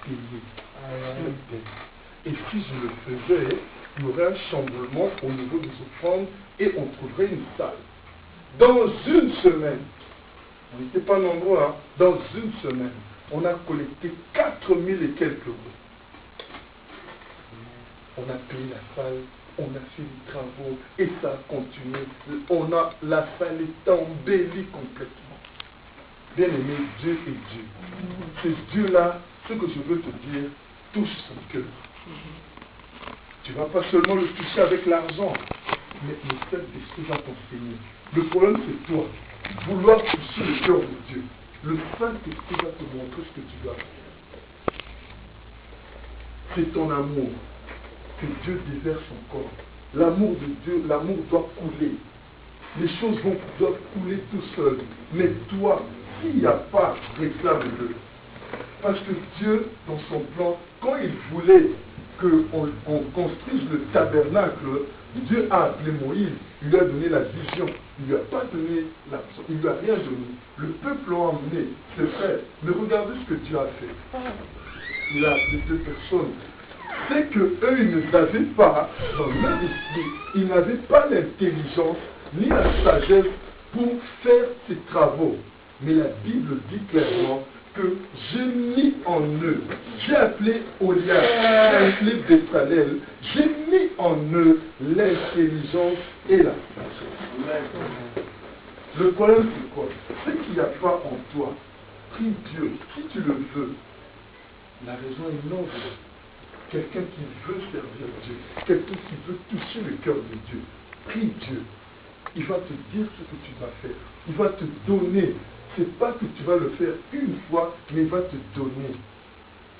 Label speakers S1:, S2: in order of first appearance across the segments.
S1: payer un dette. Et si je le faisais, il y aurait un chamboulement au niveau des offrandes et on trouverait une salle. Dans une semaine, on n'était pas nombreux, hein, dans une semaine, on a collecté 4000 et quelques euros. On a payé la salle, on a fait les travaux et ça a continué. La salle est embellie complètement. Bien aimé, Dieu est Dieu. C'est Dieu-là, ce que je veux te dire, touche son cœur. Tu ne vas pas seulement le toucher avec l'argent, mais le Saint-Esprit va t'enseigner. Le problème, c'est toi. Vouloir toucher le cœur de Dieu. Le Saint-Esprit va te montrer ce que tu dois faire. C'est ton amour que Dieu déverse encore. L'amour de Dieu, l'amour doit couler. Les choses doivent couler tout seul. Mais toi, s'il n'y a pas, réclame-le. Parce que Dieu, dans son plan, quand il voulait qu'on construise le tabernacle, Dieu a appelé Moïse, il lui a donné la vision, il ne lui a pas donné l'argent, il ne lui a rien donné. Le peuple l'a emmené, c'est vrai, mais regardez ce que Dieu a fait. Il a appelé 2 personnes. C'est qu'eux, ils n'avaient pas, dans leur esprit, ils n'avaient pas l'intelligence ni la sagesse pour faire ces travaux. Mais la Bible dit clairement que j'ai mis en eux, j'ai appelé Olia, j'ai appelé Bézalel, j'ai mis en eux l'intelligence et la sagesse. Le problème c'est quoi? C'est qu'il n'y a pas en toi. Prie Dieu, si tu le veux. La raison est noble. Quelqu'un qui veut servir Dieu, quelqu'un qui veut toucher le cœur de Dieu. Prie Dieu. Il va te dire ce que tu vas faire. Il va te donner. Ce n'est pas que tu vas le faire une fois, mais il va te donner.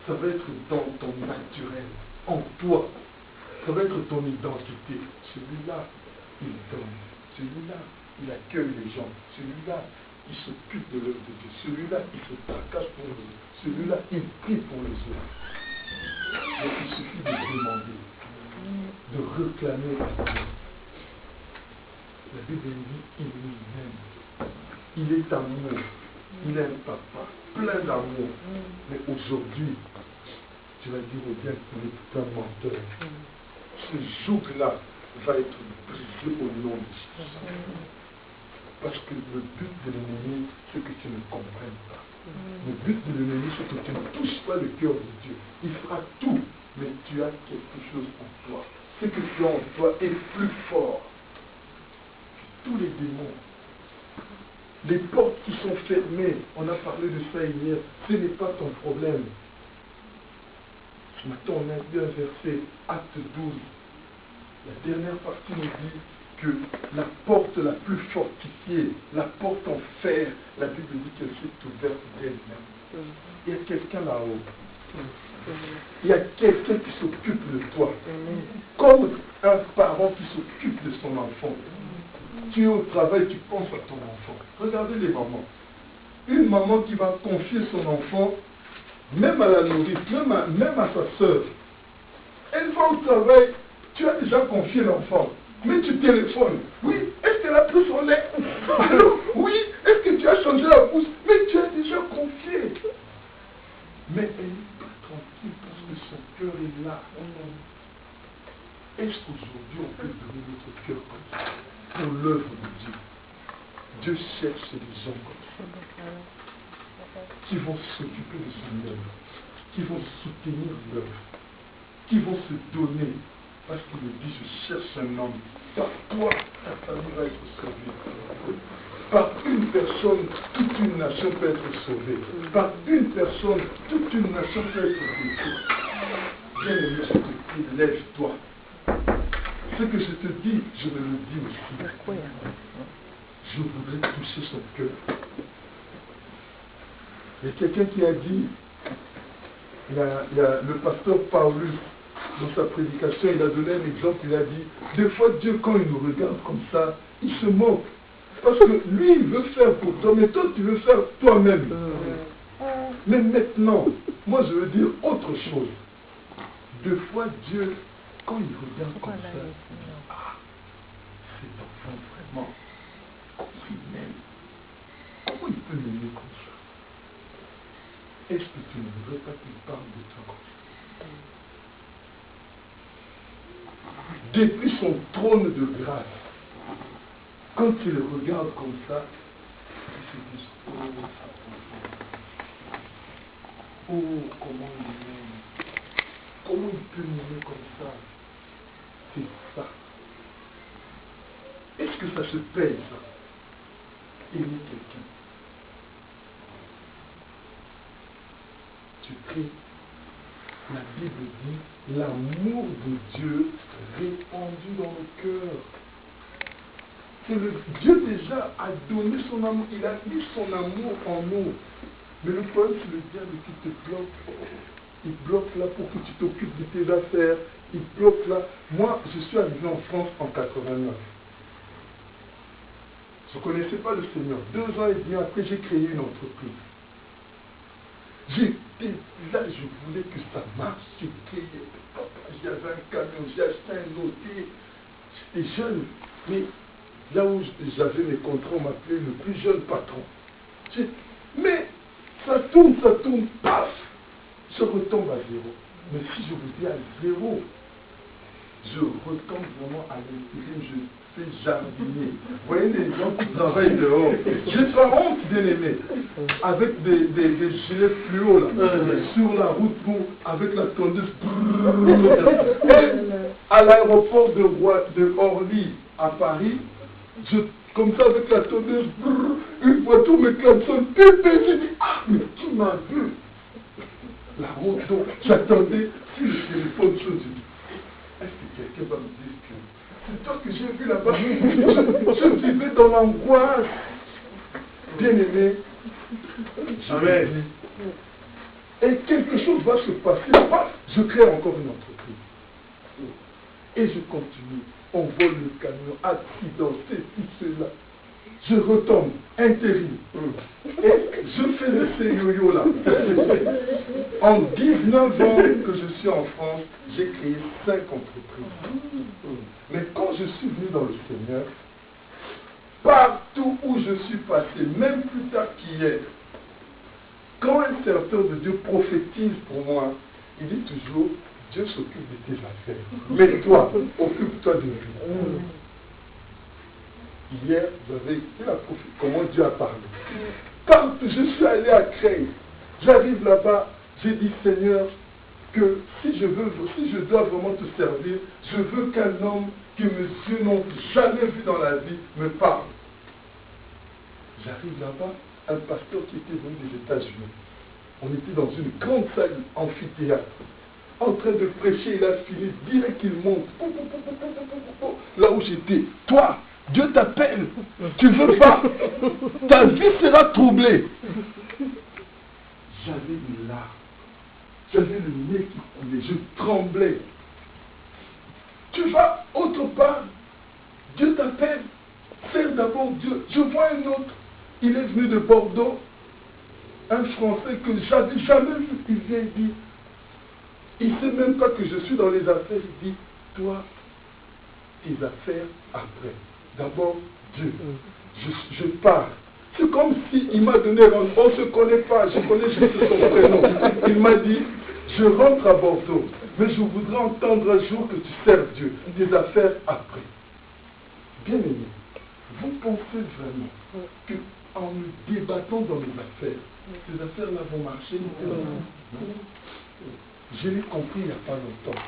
S1: Ça va être dans ton naturel, en toi. Ça va être ton identité. Celui-là, il donne. Celui-là, il accueille les gens. Celui-là, il s'occupe de l'œuvre de Dieu. Celui-là, il se tracasse pour les autres. Celui-là, il prie pour les autres. Donc il suffit de demander, de réclamer à Dieu. La Bible dit, il nous aime. Il est amour. Il aime papa. Plein d'amour. Mais aujourd'hui, tu vas dire au bien qu'il est un menteur. Ce joug-là va être brisé au nom de Jésus. Parce que le but de l'ennemi, c'est que tu ne comprennes pas. Le but de l'ennemi, c'est que tu ne touches pas le cœur de Dieu. Il fera tout, mais tu as quelque chose en toi. Ce que tu as en toi est plus fort que tous les démons. Les portes qui sont fermées, on a parlé de ça hier, ce n'est pas ton problème. Ce matin, on a lu un verset, Acte 12. La dernière partie nous dit que la porte la plus fortifiée, la porte en fer, la Bible dit qu'elle s'est ouverte d'elle-même. Il y a quelqu'un là-haut. Il y a quelqu'un qui s'occupe de toi. Comme un parent qui s'occupe de son enfant. Tu es au travail, tu penses à ton enfant. Regardez les mamans. Une maman qui va confier son enfant, même à la nourrice, même à sa soeur. Elle va au travail, tu as déjà confié l'enfant. Mais tu téléphones. Oui, est-ce qu'elle a pris son lait? Alors, oui, est-ce que tu as changé la pousse? Mais tu as déjà confié. Mais elle n'est pas tranquille parce que son cœur est là. Est-ce qu'aujourd'hui on peut donner notre cœur comme ça pour l'œuvre de Dieu? Dieu cherche des gens comme ça qui vont s'occuper de son œuvre, qui vont soutenir l'œuvre, qui vont se donner. Parce qu'il me dit, je cherche un homme. Par toi, ta famille va être sauvée. Par une personne, toute une nation peut être sauvée. Par une personne, toute une nation peut être sauvée. Bien aimé, je te dis, lève-toi. Ce que je te dis, je me le dis aussi. Je voudrais toucher son cœur. Il y a quelqu'un qui a dit, il y a le pasteur Paulus, dans sa prédication, il a donné un exemple, il a dit, des fois Dieu, quand il nous regarde comme ça, il se moque. Parce que lui, il veut faire pour toi, mais toi, tu veux faire toi-même. Mais maintenant, moi, je veux dire autre chose. Des fois, Dieu, quand il regarde comme ça, il dit, ah, cet enfant, vraiment, comment il m'aime? Comment il peut m'aimer comme ça? Est-ce que tu ne voudrais pas qu'il parle de toi? depuis son trône de grâce, quand il regarde comme ça, il se dit, oh, comment il m'aime. Comment il peut m'aimer comme ça? C'est ça. Est-ce que ça se paye, ça? Aimer quelqu'un. Tu pries. La Bible dit l'amour de Dieu répandu dans le cœur. C'est le Dieu déjà a donné son amour, il a mis son amour en nous. Mais le problème, c'est le diable qui te bloque. Il bloque là pour que tu t'occupes de tes affaires. Il bloque là. Moi, je suis arrivé en France en 89. Je ne connaissais pas le Seigneur. 2 ans et demi après, j'ai créé une entreprise. J'étais là, je voulais que ça marche. J'ai créé, j'avais un camion, j'ai acheté un hôtel. J'étais jeune, mais là où j'avais mes contrats, on m'appelait le plus jeune patron. Mais ça tourne, paf, je retombe à zéro. Mais si je vous dis à zéro, je retombe vraiment à l'intérieur, je fais jardinier. Vous voyez les gens qui travaillent dehors. J'ai pas honte, bien aimé, avec des gilets fluo là, sur la route avec la tondeuse. Et à l'aéroport de Orly à Paris, comme ça avec la tondeuse, une voiture me klaxonne, j'ai dit, ah, mais qui m'a vu? La route, donc j'attendais, si le téléphone sonne, je dis, est-ce que quelqu'un va me dire que c'est toi que j'ai vu là-bas? Je vivais dans l'angoisse. Bien aimé, jamais. Et quelque chose va se passer. Je crée encore une entreprise. Et je continue. On vole le camion, accident, ceci, cela. Je retombe, intérim. Et je faisais ces yo-yo-là. En 19 ans que je suis en France, j'ai créé 5 entreprises. Mais quand je suis venu dans le Seigneur, partout où je suis passé, même plus tard qu'hier, quand un serviteur de Dieu prophétise pour moi, il dit toujours, Dieu s'occupe de tes affaires. Mais toi, occupe-toi de lui. Hier, vous avez écouté la prophétie, comment Dieu a parlé. Partout, je suis allé à Creil. J'arrive là-bas, j'ai dit, Seigneur, que si je dois vraiment te servir, je veux qu'un homme que mes yeux n'ont jamais vu dans la vie me parle. J'arrive là-bas, un pasteur qui était venu des États-Unis. On était dans une grande salle amphithéâtre. En train de prêcher, il a fini, direct qu'il monte. Là où j'étais, toi, Dieu t'appelle, tu veux pas, ta vie sera troublée. J'avais une larme, j'avais le nez qui coulait, je tremblais. Tu vas autre part, Dieu t'appelle, sers d'abord Dieu. Je vois un autre, il est venu de Bordeaux, un Français que j'avais jamais vu, il vient et dit, il ne sait même pas que je suis dans les affaires, il dit, toi, tes affaires après. D'abord, Dieu. Je pars. C'est comme s'il m'a donné rendez-vous. On ne se connaît pas, je connais juste son prénom. Il m'a dit, je rentre à Bordeaux, mais je voudrais entendre un jour que tu serves Dieu. Tes affaires après. Bien aimé, vous pensez vraiment qu'en nous débattant dans les affaires, ces affaires-là vont marcher? Je l'ai compris il n'y a pas longtemps.